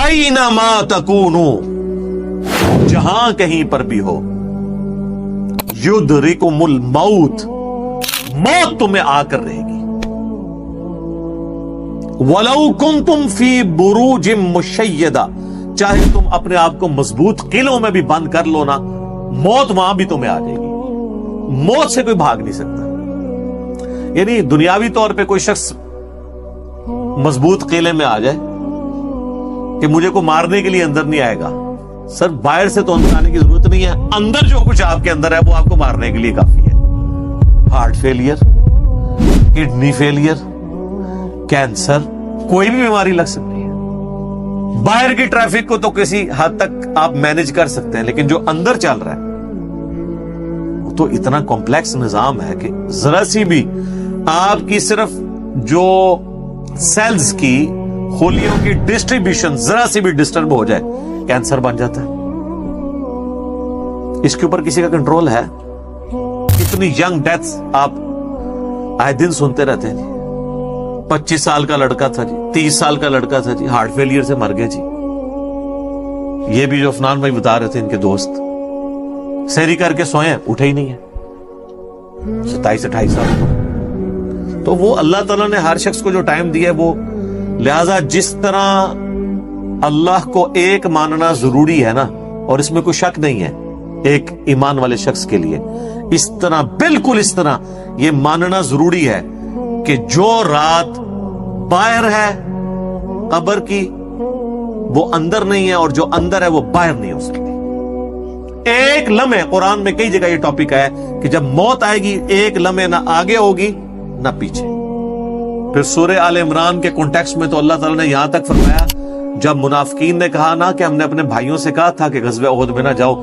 Anima تکونو، جہاں کہیں پر بھی ہو، یدرکم الموت، موت تمہیں آ کر رہے گی، وَلَوْ كُنْتُمْ فِي بُرُوجٍ مُشَيَّدَةٍ، چاہے تم اپنے آپ کو مضبوط قلعوں میں بھی بند کر لو نا، موت وہاں بھی تمہیں آ جائے گی، موت سے کوئی بھاگ نہیں سکتا۔ یعنی دنیاوی طور پہ کوئی شخص مضبوط قلعے میں آ جائے کہ مجھے کو مارنے کے لیے اندر نہیں آئے گا، سر باہر سے تو اندر آنے کی ضرورت نہیں ہے، اندر جو کچھ آپ کے اندر ہے وہ آپ کو مارنے کے لیے کافی ہے۔ Heart failure, kidney failure, cancer, کوئی بھی بیماری لگ سکتی ہے۔ باہر کی ٹریفک کو تو کسی حد تک آپ مینج کر سکتے ہیں، لیکن جو اندر چل رہا ہے وہ تو اتنا کمپلیکس نظام ہے کہ ذرا سی بھی آپ کی صرف جو سیلز کی خلیوں کی ڈسٹریبیوشن ذرا سی بھی ڈسٹرب ہو جائے کینسر بن جاتا ہے۔ اس کے اوپر کسی کا کنٹرول ہے؟ کتنی ینگ ڈیتھس آپ آئے دن سنتے رہتے ہیں جی، 25 سال کا لڑکا تھا جی، 30 سال کا لڑکا تھا جی، ہارٹ فیلئر سے مر گئے جی۔ یہ بھی جو عفنان بھائی بتا رہے تھے ان کے دوست، سحری کر کے سوئے ہیں، اٹھے ہی نہیں ہے، 27-28 سال کا۔ تو وہ اللہ تعالیٰ نے ہر شخص کو جو ٹائم دیا ہے وہ، لہذا جس طرح اللہ کو ایک ماننا ضروری ہے نا، اور اس میں کوئی شک نہیں ہے ایک ایمان والے شخص کے لیے، اس طرح بالکل اس طرح یہ ماننا ضروری ہے کہ جو رات باہر ہے قبر کی وہ اندر نہیں ہے، اور جو اندر ہے وہ باہر نہیں ہو سکتی۔ ایک لمحے، قرآن میں کئی جگہ یہ ٹاپک ہے کہ جب موت آئے گی ایک لمحے نہ آگے ہوگی نہ پیچھے۔ پھر سورہ آل عمران کے کانٹیکسٹ میں تو اللہ تعالیٰ نے یہاں تک فرمایا، جب منافقین نے کہا نا کہ ہم نے اپنے بھائیوں سے کہا تھا کہ غزوہ احد میں نہ جاؤ،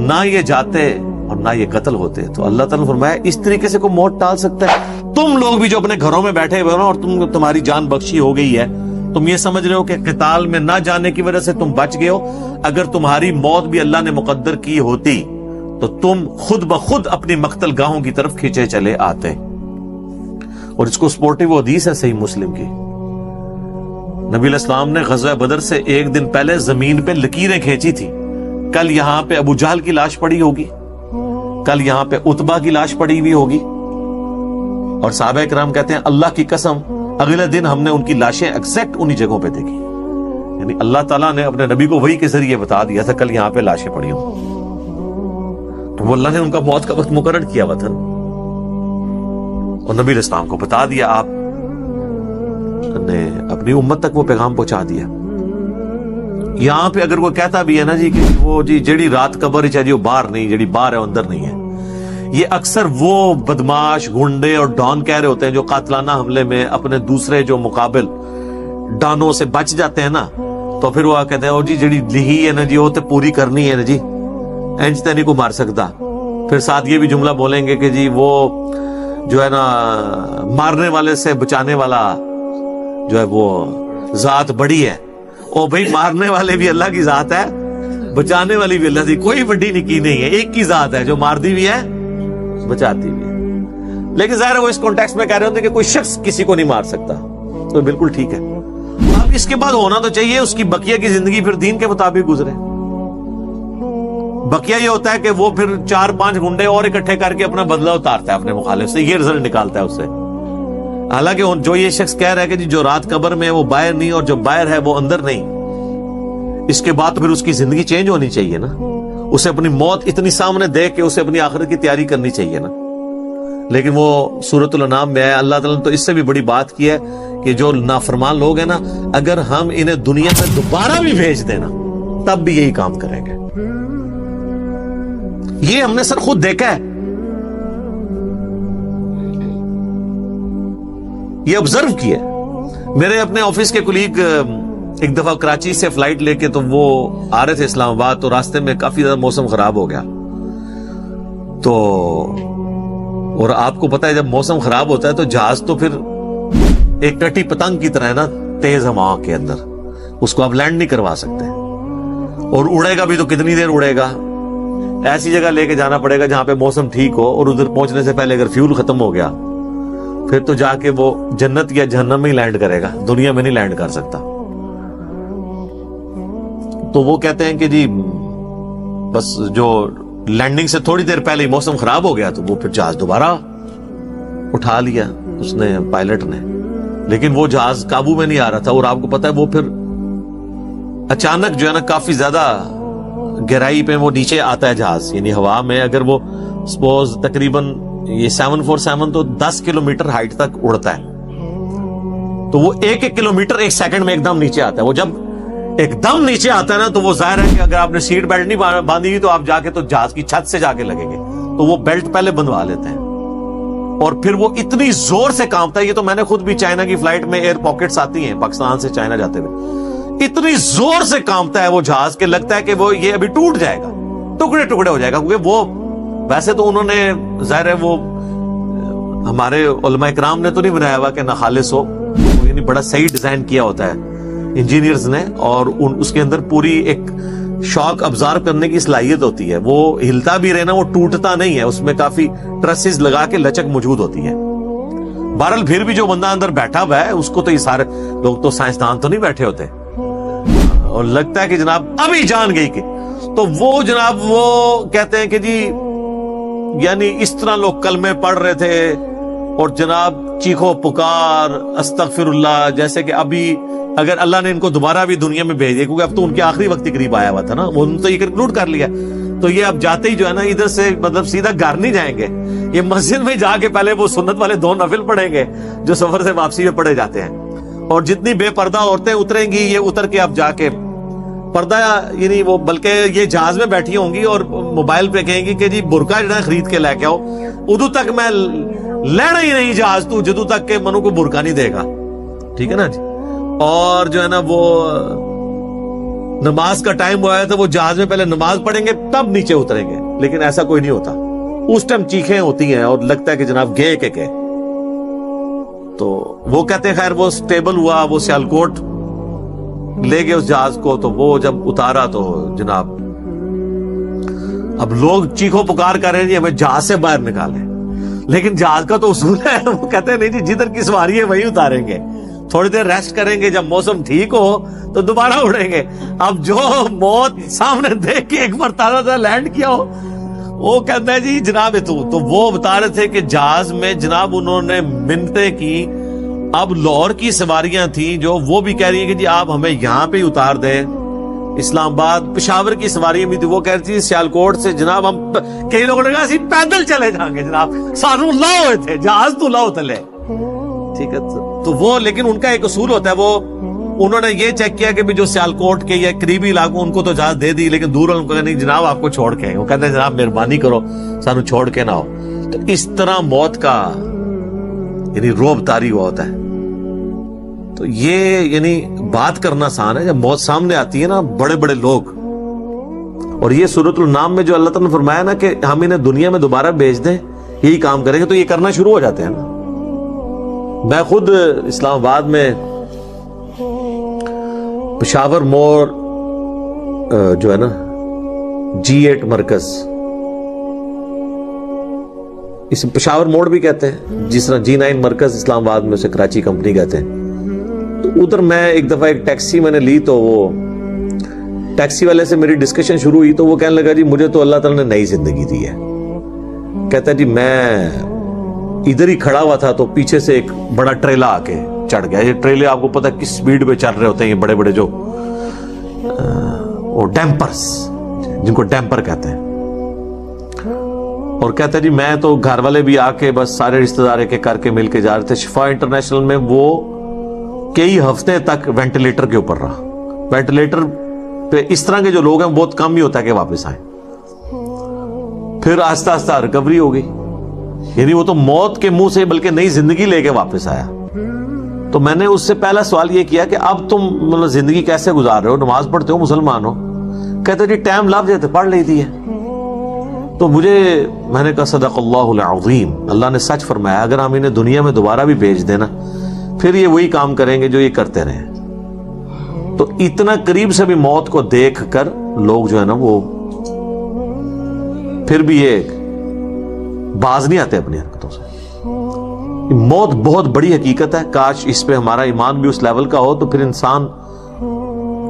نہ یہ جاتے اور نہ یہ قتل ہوتے، تو اللہ تعالیٰ نے فرمایا اس طریقے سے کوئی موت ٹال سکتا ہے؟ تم لوگ بھی جو اپنے گھروں میں بیٹھے ہوئے ہو نا، اور تمہاری جان بخشی ہو گئی ہے، تم یہ سمجھ رہے ہو کہ قتال میں نہ جانے کی وجہ سے تم بچ گئے ہو، اگر تمہاری موت بھی اللہ نے مقدر کی ہوتی تو تم خود بخود اپنی مقتل گاہوں کی طرف کھینچے چلے آتے۔ اور اس کو سپورٹیو حدیث ہے صحیح مسلم کی، نبی علیہ السلام نے غزوہ بدر سے ایک دن پہلے زمین پہ لکیریں کھینچی تھی، کل یہاں پہ ابو جہل کی لاش پڑی ہوگی، کل یہاں پہ عتبہ کی لاش پڑی ہوئی ہوگی، اور صحابہ کرام کہتے ہیں اللہ کی قسم اگلے دن ہم نے ان کی لاشیں ایگزیکٹ انہی جگہوں پہ دیکھی، یعنی اللہ تعالیٰ نے اپنے نبی کو وحی کے ذریعے بتا دیا تھا کل یہاں پہ لاشیں پڑی ہوں، تو وہ اللہ نے ان کا موت کا وقت مقرر کیا ہوا تھا، اور نبی علیہ السلام کو بتا دیا، آپ نے اپنی امت تک وہ پیغام پہنچا دیا۔ یہاں پہ اگر کوئی کہتا بھی ہے نا جی کہ وہ جی جیڑی رات قبر چاہیے وہ باہر نہیں، جیڑی باہر ہے اندر نہیں ہے، یہ اکثر وہ بدماش گنڈے اور ڈان کہہ رہے ہوتے ہیں جو قاتلانہ حملے میں اپنے دوسرے جو مقابل ڈانوں سے بچ جاتے ہیں نا، تو پھر وہ کہتے ہیں جی جیڑی لہی ہے نا جی وہ تے پوری کرنی ہے نا جی، انج تے نہیں کو مار سکتا۔ پھر ساتھ یہ بھی جملہ بولیں گے کہ جی وہ جو ہے نا مارنے والے سے بچانے والا جو ہے وہ ذات بڑی ہے۔ او بھائی مارنے والے بھی اللہ کی ذات ہے، بچانے والی بھی اللہ کی، کوئی بڑی نکی نہیں ہے، ایک کی ذات ہے جو مارتی بھی ہے بچاتی بھی ہے۔ لیکن ظاہر ہے وہ اس کانٹیکسٹ میں کہہ رہے ہوتے ہیں کہ کوئی شخص کسی کو نہیں مار سکتا، تو بالکل ٹھیک ہے۔ اب اس کے بعد ہونا تو چاہیے اس کی بقیہ کی زندگی پھر دین کے مطابق گزرے۔ بقیہ یہ ہوتا ہے کہ وہ پھر 4-5 گنڈے اور اکٹھے کر کے اپنا بدلہ اتارتا ہے اپنے مخالف سے، یہ رزلٹ نکالتا ہے اس سے۔ حالانکہ جو یہ شخص کہہ رہا ہے کہ جی جو رات قبر میں وہ باہر نہیں اور جو باہر ہے وہ اندر نہیں، اس کے بعد پھر اس کی زندگی چینج ہونی چاہیے نا، اسے اپنی موت اتنی سامنے دیکھ کے اسے اپنی آخرت کی تیاری کرنی چاہیے نا۔ لیکن وہ سورۃ الانعام میں ہے، اللہ تعالیٰ نے تو اس سے بھی بڑی بات کی ہے کہ جو نافرمان لوگ ہیں نا، اگر ہم انہیں دنیا میں دوبارہ بھی بھیج دیں نا تب بھی یہی کام کریں گے۔ یہ ہم نے سر خود دیکھا ہے، یہ آبزرو کیا ہے۔ میرے اپنے آفس کے کولیگ ایک دفعہ کراچی سے فلائٹ لے کے تو وہ آ رہے تھے اسلام آباد، تو راستے میں کافی زیادہ موسم خراب ہو گیا، تو اور آپ کو پتا ہے جب موسم خراب ہوتا ہے تو جہاز تو پھر ایک ٹٹی پتنگ کی طرح ہے نا، تیز ہوا کے اندر اس کو آپ لینڈ نہیں کروا سکتے، اور اڑے گا بھی تو کتنی دیر اڑے گا۔ ایسی جگہ لے کے جانا پڑے گا جہاں پہ موسم ٹھیک ہو، اور ادھر پہنچنے سے پہلے اگر فیول ختم ہو گیا پھر تو جا کے وہ جنت یا جہنم میں ہی لینڈ کرے گا، دنیا میں نہیں لینڈ کر سکتا۔ تو وہ کہتے ہیں کہ جی بس جو لینڈنگ سے تھوڑی دیر پہلے ہی موسم خراب ہو گیا تو وہ پھر جہاز دوبارہ اٹھا لیا اس نے پائلٹ نے، لیکن وہ جہاز قابو میں نہیں آ رہا تھا، اور آپ کو پتا ہے وہ پھر اچانک جو ہے نا کافی زیادہ گہرائی پہ وہ نیچے آتا ہے جہاز، یعنی ہوا میں اگر وہ سپوز تقریباً یہ 747 تو 10 کلومیٹر ہائٹ تک اڑتا ہے، تو وہ ایک کلومیٹر ایک سیکنڈ میں ایک دم نیچے آتا ہے۔ وہ جب ایک دم نیچے آتا ہے نا تو وہ ظاہر ہے کہ اگر آپ نے سیٹ بیلٹ نہیں باندھی ہوئی تو آپ جا کے تو جہاز کی چھت سے جا کے لگیں گے، تو وہ بیلٹ پہلے بندھوا لیتے ہیں، اور پھر وہ اتنی زور سے کانپتا ہے۔ یہ تو میں نے خود بھی چائنا کی فلائٹ میں ایئر پاکٹس آتی ہیں پاکستان سے چائنا جاتے ہوئے، اتنی زور سے کانپتا ہے وہ جہاز کہ لگتا ہے کہ وہ یہ ابھی ٹوٹ جائے گا، ٹکڑے ٹکڑے ہو جائے گا، کیونکہ وہ ویسے تو انہوں نے ظاہر ہے وہ ہمارے علماء کرام نے تو نہیں بنایا ہوا کہ نہ خالص ہو، یعنی بڑا صحیح ڈیزائن کیا ہوتا ہے انجینئرز نے، اور اس کے اندر پوری ایک شاک ابزارو کرنے کی صلاحیت ہوتی ہے، وہ ہلتا بھی رہنا، وہ ٹوٹتا نہیں ہے، اس میں کافی ٹرسز لگا کے لچک موجود ہوتی ہے۔ بہرحال پھر بھی جو بندہ اندر بیٹھا ہوا ہے اس کو تو یہ سارے لوگ تو سائنسدان تو نہیں بیٹھے ہوتے، اور لگتا ہے کہ جناب ابھی جان گئی کہ تو وہ جناب وہ کہتے ہیں کہ جی یعنی اس طرح لوگ کلمے پڑھ رہے تھے اور جناب چیخو پکار استغفر اللہ، جیسے کہ ابھی اگر اللہ نے ان کو دوبارہ بھی دنیا میں بھیج دیا، کیونکہ اب تو ان کے آخری وقت قریب آیا ہوا تھا نا، وہ تو یہ کنکلوڈ کر لیا، تو یہ اب جاتے ہی جو ہے نا ادھر سے مطلب سیدھا گھر نہیں جائیں گے، یہ مسجد میں جا کے پہلے وہ سنت والے 2 نفل پڑھیں گے جو سفر سے واپسی میں پڑھے جاتے ہیں، اور جتنی بے پردہ عورتیں اتریں گی یہ اتر کے اب جا کے پردہ یعنی وہ بلکہ یہ جہاز میں بیٹھی ہوں گی اور موبائل پہ کہیں گی کہ جی برقع جو ہے خرید کے لے کے آؤ، ادو تک میں لینا ہی نہیں جہاز تو جدو تک کہ منو کو برقع نہیں دے گا، ٹھیک ہے نا جی۔ اور جو ہے نا وہ نماز کا ٹائم ہوا ہے تو وہ جہاز میں پہلے نماز پڑھیں گے تب نیچے اتریں گے، لیکن ایسا کوئی نہیں ہوتا، اس ٹائم چیخیں ہوتی ہیں اور لگتا ہے کہ جناب گئے کہ تو وہ کہتے ہیں خیر وہ سٹیبل ہوا، وہ سیالکوٹ لے گئے اس جہاز کو، تو وہ جب اتارا تو جناب اب لوگ چیخو پکار کر رہے ہیں جی ہمیں جہاز سے باہر نکالیں، لیکن جہاز کا تو اصول ہے، وہ کہتے ہیں نہیں جی جدھر کی سواری ہے وہی اتاریں گے، تھوڑی دیر ریسٹ کریں گے، جب موسم ٹھیک ہو تو دوبارہ اڑیں گے۔ اب جو موت سامنے دیکھ کے ایک مرتبہ لینڈ کیا ہو، وہ کہتا ہے جی جناب تو وہ بتا رہے تھے کہ جہاز میں جناب انہوں نے منتیں کی، اب لاہور کی سواریاں تھیں جو وہ بھی کہہ رہی ہیں کہ جی آپ ہمیں یہاں پہ اتار دیں، اسلام آباد پشاور کی سواریاں بھی تھی، وہ کہہ رہی تھی سیالکوٹ سے جناب ہم کئی لوگوں نے کہا اسی پیدل چلے جائیں گے جناب، سانو لاؤ ہوئے تھے جہاز تو لاؤ تلے، ٹھیک ہے۔ تو وہ لیکن ان کا ایک اصول ہوتا ہے، وہ انہوں نے یہ چیک کیا کہ جو سیالکوٹ کے یا قریبی علاقوں ان کو تو اجازت دے دی، لیکن دور ان کو نہیں جناب آپ کو چھوڑ کے، وہ کہتے ہیں جناب مہربانی کرو سانو چھوڑ کے نہ ہو۔ تو اس طرح موت کا یعنی روب طاری ہوا ہوتا ہے۔ تو یہ یعنی بات کرنا آسان ہے، جب موت سامنے آتی ہے نا بڑے بڑے لوگ، اور یہ سورۃ النام میں جو اللہ تعالیٰ نے فرمایا نا کہ ہم انہیں دنیا میں دوبارہ بھیج دیں یہی کام کریں گے، تو یہ کرنا شروع ہو جاتے ہیں نا۔ میں خود اسلام آباد میں پشاور موڑ جو ہے نا G8 مرکز، اس پشاور موڑ بھی کہتے ہیں، جس طرح G9 مرکز اسلام آباد میں اسے کراچی کمپنی کہتے ہیں، تو ادھر میں ایک دفعہ ایک ٹیکسی میں نے لی، تو وہ ٹیکسی والے سے میری ڈسکشن شروع ہوئی، تو وہ کہنے لگا جی مجھے تو اللہ تعالیٰ نے نئی زندگی دی ہے، کہتا ہے جی میں ادھر ہی کھڑا ہوا تھا تو پیچھے سے ایک بڑا ٹریلا آ کے چڑھ گیا، یہ ٹریلے آپ کو پتا کس سپیڈ پہ چل رہے ہوتے ہیں، یہ بڑے بڑے جو وہ ڈیمپرز جن کو ڈیمپر کہتے ہیں، اور کہتا ہے جی میں تو گھر والے بھی آ کے بس سارے رشتہ دار کے کر کے مل کے جا رہے تھے، شفا انٹرنیشنل میں وہ کئی ہفتے تک وینٹیلیٹر کے اوپر رہا، وینٹیلیٹر پہ اس طرح کے جو لوگ ہیں بہت کم ہی ہوتا ہے کہ واپس آئیں، پھر آہستہ آہستہ ریکوری ہو گئی، یعنی وہ تو موت کے منہ سے بلکہ نئی زندگی لے کے واپس آیا۔ تو میں نے اس سے پہلا سوال یہ کیا کہ اب تم مطلب زندگی کیسے گزار رہے ہو، نماز پڑھتے ہو، مسلمان ہو؟ کہتے جی ٹائم لگ جاتے پڑھ لیتی ہے۔ تو میں نے کہا صدق اللہ العظیم، اللہ نے سچ فرمایا، اگر ہم انہیں دنیا میں دوبارہ بھی بھیج دینا پھر یہ وہی کام کریں گے جو یہ کرتے رہے۔ تو اتنا قریب سے بھی موت کو دیکھ کر لوگ جو ہے نا وہ پھر بھی یہ باز نہیں آتے اپنی حرکتوں سے۔ موت بہت بڑی حقیقت ہے، کاش اس پہ ہمارا ایمان بھی اس لیول کا ہو تو پھر انسان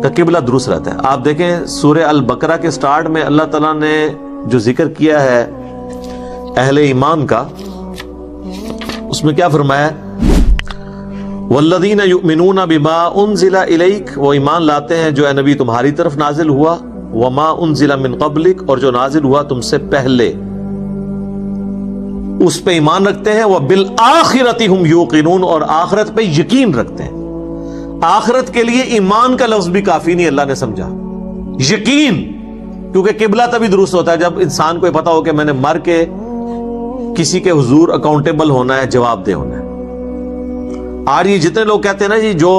کا قبلہ درست رہتا ہے. آپ دیکھیں سورہ البقرہ کے سٹارٹ میں اللہ تعالیٰ نے جو ذکر کیا ہے اہل ایمان کا، اس میں کیا فرمایا؟ والذین یؤمنون بما انزل الیک، وہ ایمان لاتے ہیں جو اے نبی تمہاری طرف نازل ہوا، وما انزل من قبلک، اور جو نازل ہوا تم سے پہلے، اس پہ ایمان رکھتے ہیں. وبالآخرۃ ہم یوقنون، اور آخرت پہ یقین رکھتے ہیں. آخرت کے لیے ایمان کا لفظ بھی کافی نہیں، اللہ نے سمجھا یقین، کیونکہ قبلہ تبھی درست ہوتا ہے جب انسان کو یہ پتا ہو کہ میں نے مر کے کسی کے حضور اکاؤنٹیبل ہونا ہے، جواب دہ ہونا ہے. آج یہ جتنے لوگ کہتے ہیں نا جی جو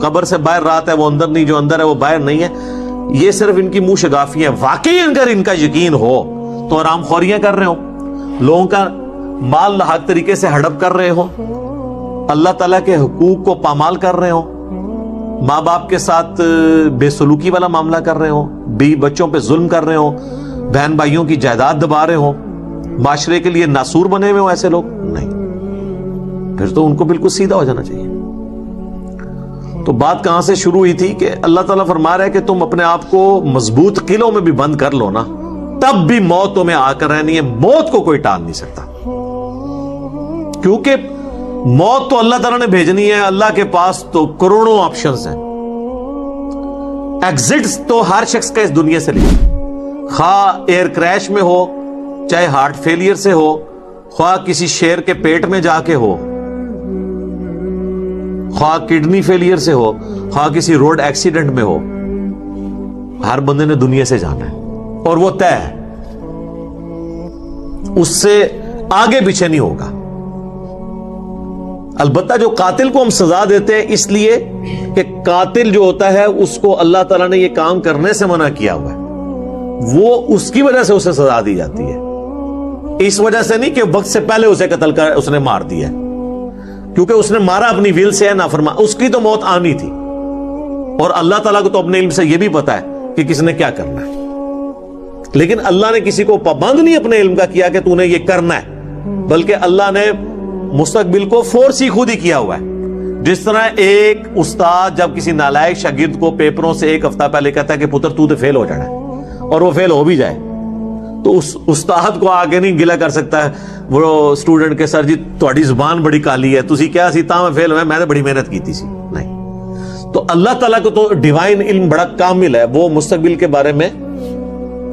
قبر سے باہر رات ہے وہ اندر نہیں، جو اندر ہے وہ باہر نہیں ہے، یہ صرف ان کی منہ شگافی ہیں. واقعی اگر ان کا یقین ہو تو حرام خوریاں کر رہے ہو، لوگوں کا مال ناحق طریقے سے ہڑپ کر رہے ہو، اللہ تعالیٰ کے حقوق کو پامال کر رہے ہو، ماں باپ کے ساتھ بے سلوکی والا معاملہ کر رہے ہو، بیوی بچوں پہ ظلم کر رہے ہو، بہن بھائیوں کی جائیداد دبا رہے ہو، معاشرے کے لیے ناسور بنے ہوئے ہو، ایسے لوگ نہیں، پھر تو ان کو بالکل سیدھا ہو جانا چاہیے. تو بات کہاں سے شروع ہوئی تھی کہ اللہ تعالیٰ فرما رہا ہے کہ تم اپنے آپ کو مضبوط قلعوں میں بھی بند کر لو نا، تب بھی موت تمہیں آ کر رہنی ہے. موت کو کوئی ٹال نہیں سکتا، کیونکہ موت تو اللہ تعالیٰ نے بھیجنی ہے. اللہ کے پاس تو کروڑوں آپشنز ہیں، ایگزٹس تو ہر شخص کا اس دنیا سے لے، خواہ ایئر کریش میں ہو، چاہے ہارٹ فیلئر سے ہو، خواہ کسی شیر کے پیٹ میں جا کے ہو، خواہ کڈنی فیلئر سے ہو، خواہ کسی روڈ ایکسیڈنٹ میں ہو، ہر بندے نے دنیا سے جانا ہے اور وہ طے ہے، اس سے آگے پیچھے نہیں ہوگا. البتہ جو قاتل کو ہم سزا دیتے ہیں اس لیے کہ قاتل جو ہوتا ہے اس کو اللہ تعالیٰ نے یہ کام کرنے سے منع کیا ہوا ہے، وہ اس کی وجہ سے اسے سزا دی جاتی ہے، اس وجہ سے نہیں کہ وقت سے پہلے اسے قتل کر اس نے مار دیا، کیونکہ اس نے مارا اپنی ویل سے ہے، نافرمان، اس کی تو موت آنی تھی. اور اللہ تعالیٰ کو تو اپنے علم سے یہ بھی پتا ہے کہ کس نے کیا کرنا ہے، لیکن اللہ نے کسی کو پابند نہیں اپنے علم کا کیا کہ تو نے یہ کرنا ہے، بلکہ اللہ نے مستقبل کو فورس ہی خود ہی کیا ہوا ہے. جس طرح ایک استاد جب کسی نالائق شاگرد کو پیپروں سے ایک ہفتہ پہلے کہتا ہے کہ پتر تو فیل ہو جانا ہے، اور وہ فیل ہو بھی جائے، تو اس استاد کو آگے نہیں گلا کر سکتا ہے وہ اسٹوڈنٹ کے سر جی تہاڈی زبان بڑی کالی ہے، تسی کیا سی تاں میں فیل ہوئے، میں نے بڑی محنت کی تھی سی. نہیں، تو اللہ تعالیٰ کو تو ڈیوائن علم بڑا کامل ہے، وہ مستقبل کے بارے میں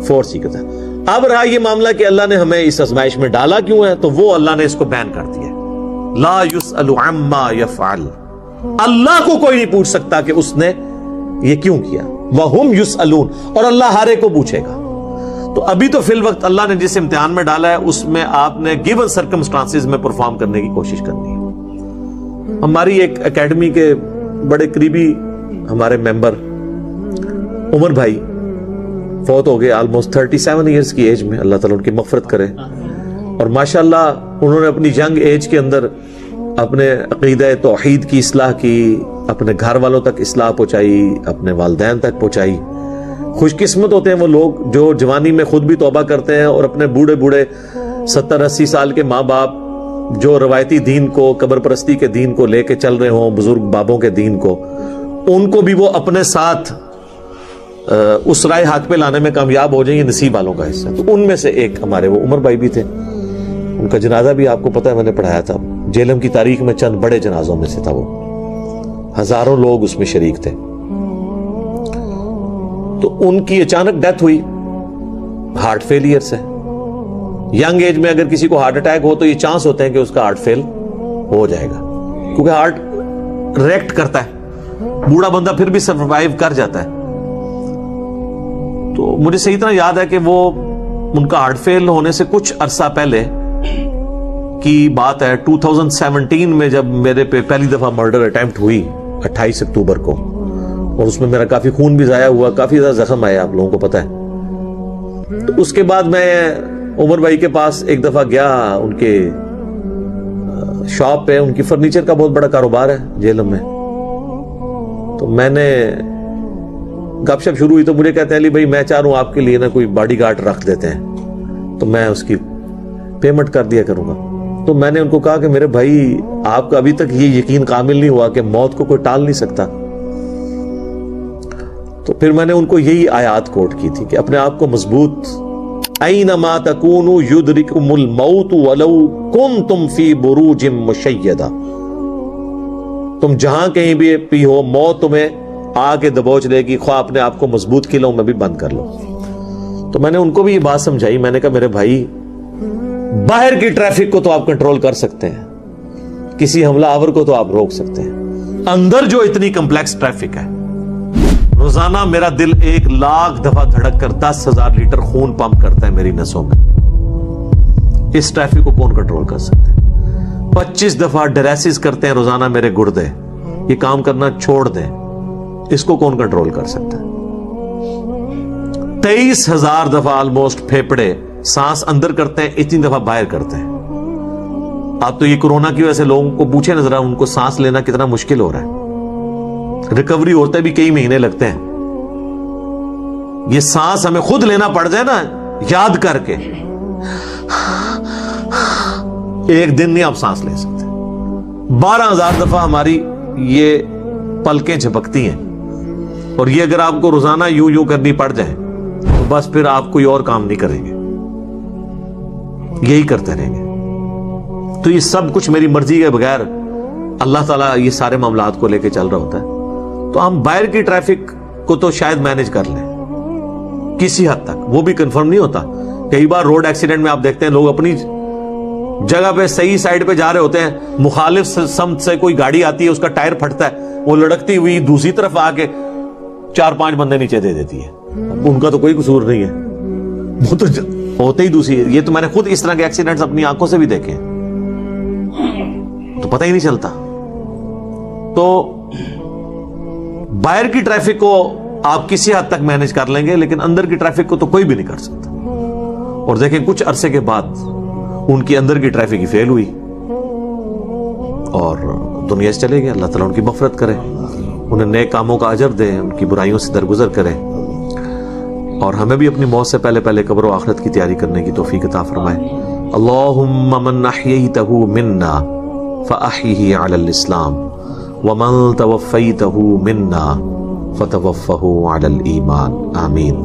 فورس ہی کرتا ہے. اب رہا یہ معاملہ کہ اللہ نے ہمیں اس آزمائش میں ڈالا کیوں ہے، تو وہ اللہ نے اس کو بین کر دیا. لا یسأل عما یفعل، اللہ کو کوئی نہیں پوچھ سکتا کہ اس نے یہ کیوں کیا. وہم یسألون، اور اللہ ہر ایک کو پوچھے گا. تو ابھی تو فی الوقت اللہ نے جس امتحان میں ڈالا ہے اس میں آپ نے گیون سرکمسٹانسز میں پرفارم کرنے کی کوشش کرنی ہے. ہماری ایک اکیڈمی کے بڑے قریبی ہمارے ممبر عمر بھائی فوت ہو گئے آلموسٹ 37 ایئرز کی ایج میں، اللہ تعالیٰ ان کی مغفرت کرے. اور ماشاءاللہ انہوں نے اپنی ینگ ایج کے اندر اپنے عقیدہ توحید کی اصلاح کی، اپنے گھر والوں تک اصلاح پہنچائی، اپنے والدین تک پہنچائی. خوش قسمت ہوتے ہیں وہ لوگ جو جوانی میں خود بھی توبہ کرتے ہیں اور اپنے بوڑھے 70-80 سال کے ماں باپ جو روایتی دین کو، قبر پرستی کے دین کو لے کے چل رہے ہوں، بزرگ بابوں کے دین کو، ان کو بھی وہ اپنے ساتھ اس رائے حق پہ لانے میں کامیاب ہو جائیں، یہ نصیب والوں کا حصہ. تو ان میں سے ایک ہمارے وہ عمر بھائی بھی تھے، ان کا جنازہ بھی آپ کو پتہ ہے میں نے پڑھایا تھا. جیلم کی تاریخ میں چند بڑے جنازوں میں سے تھا، وہ ہزاروں لوگ اس میں شریک تھے. تو ان کی اچانک ڈیتھ ہوئی ہارٹ فیلئر سے. ینگ ایج میں اگر کسی کو ہارٹ اٹیک ہو تو یہ چانس ہوتے ہیں کہ اس کا ہارٹ فیل ہو جائے گا، کیونکہ ہارٹ ریئیکٹ کرتا ہے، بوڑھا بندہ پھر بھی سروائیو کر جاتا ہے. تو مجھے صحیح طرح یاد ہے کہ وہ ان کا ہارٹ فیل ہونے سے کچھ عرصہ پہلے کی بات ہے، 2017 میں جب میرے پہ پہلی دفعہ مرڈر اٹیمپٹ ہوئی 28 اکتوبر کو، اور اس میں میرا کافی خون بھی ضائع ہوا، کافی زیادہ زخم آئے، آپ لوگوں کو پتہ ہے. تو اس کے بعد میں عمر بھائی کے پاس ایک دفعہ گیا، ان کے شاپ پہ، ان کی فرنیچر کا بہت بڑا کاروبار ہے جیلم میں. تو میں نے گپ شپ شروع ہوئی تو مجھے کہتے ہیں علی بھائی میں چاہ رہا ہوں آپ کے لیے نا کوئی باڈی گارڈ رکھ دیتے ہیں تو میں اس کی پیمنٹ کر دیا کروں گا. تو میں نے ان کو کہا کہ میرے بھائی آپ کا ابھی تک یہ یقین کامل نہیں ہوا کہ موت کو کوئی ٹال نہیں سکتا. تو پھر میں نے ان کو یہی آیات کوٹ کی تھی کہ اپنے آپ کو مضبوط، اینما تکونوا یدرککم الموت ولو کنتم فی بروج مشیدہ، تم جہاں کہیں بھی ہو موت تمہیں آ کے دبوچ لے گی، خواہ اپنے آپ کو مضبوط قلعوں میں بھی بند کر لو۔ تو میں نے ان کو بھی یہ بات سمجھائی، میں نے کہا میرے بھائی باہر کی ٹریفک کو تو آپ کنٹرول کر سکتے ہیں، کسی حملہ آور کو تو آپ روک سکتے ہیں، اندر جو اتنی کمپلیکس ٹریفک ہے، روزانہ میرا دل 1,00,000 دفعہ دھڑک کر 10,000 لیٹر خون پمپ کرتا ہے میری نسوں میں، اس ٹریفک کو کون کنٹرول کر سکتے ہیں؟ 25 دفعہ ڈائلیسس کرتے ہیں روزانہ میرے گردے، یہ کام کرنا چھوڑ دیں، اس کو کون کنٹرول کر سکتا ہے؟ 23,000 دفعہ آلموسٹ پھیپڑے سانس اندر کرتے ہیں، اتنی دفعہ باہر کرتے ہیں۔ آپ تو یہ کورونا کی وجہ سے لوگوں کو پوچھیں نظر، ان کو سانس لینا کتنا مشکل ہو رہا ہے، ریکوری ہوتے بھی کئی مہینے لگتے ہیں۔ یہ سانس ہمیں خود لینا پڑ جائے نا یاد کر کے، ایک دن نہیں آپ سانس لے سکتے۔ 12,000 دفعہ ہماری یہ پلکیں جھپکتی ہیں، اور یہ اگر آپ کو روزانہ یوں کرنی پڑ جائے تو بس پھر آپ کوئی اور کام نہیں کریں گے، یہی کرتے رہیں گے۔ تو یہ سب کچھ میری مرضی کے بغیر اللہ تعالیٰ یہ سارے معاملات کو لے کے چل رہا ہوتا ہے۔ تو ہم باہر کی ٹریفک کو تو شاید مینج کر لیں کسی حد تک، وہ بھی کنفرم نہیں ہوتا۔ کئی بار روڈ ایکسیڈنٹ میں آپ دیکھتے ہیں لوگ اپنی جگہ پہ صحیح سائڈ پہ جا رہے ہوتے ہیں، مخالف سمت سے کوئی گاڑی آتی ہے، اس کا ٹائر پھٹتا ہے، وہ لڑکتی ہوئی دوسری طرف آ کے 4-5 بندے نیچے دے دیتی ہے، ان کا تو کوئی قصور نہیں ہے، وہ تو ہوتے ہی دوسری ہے۔ یہ تو میں نے خود اس طرح کے ایکسیڈنٹس اپنی آنکھوں سے بھی دیکھے، تو پتہ ہی نہیں چلتا۔ تو باہر کی ٹریفک کو آپ کسی حد تک مینج کر لیں گے، لیکن اندر کی ٹریفک کو تو کوئی بھی نہیں کر سکتا۔ اور دیکھیں کچھ عرصے کے بعد ان کی اندر کی ٹریفک ہی فیل ہوئی اور دنیا سے چلے گئے۔ اللہ تعالیٰ ان کی مغفرت کرے، انہیں نیک کاموں کا اجر دے، ان کی برائیوں سے درگزر کرے، اور ہمیں بھی اپنی موت سے پہلے پہلے قبر و آخرت کی تیاری کرنے کی توفیق عطا فرمائے۔ اللہم من احییتہ منا فاحیہ علی الاسلام ومن توفیتہ منا فتوفہ علی الایمان، آمین۔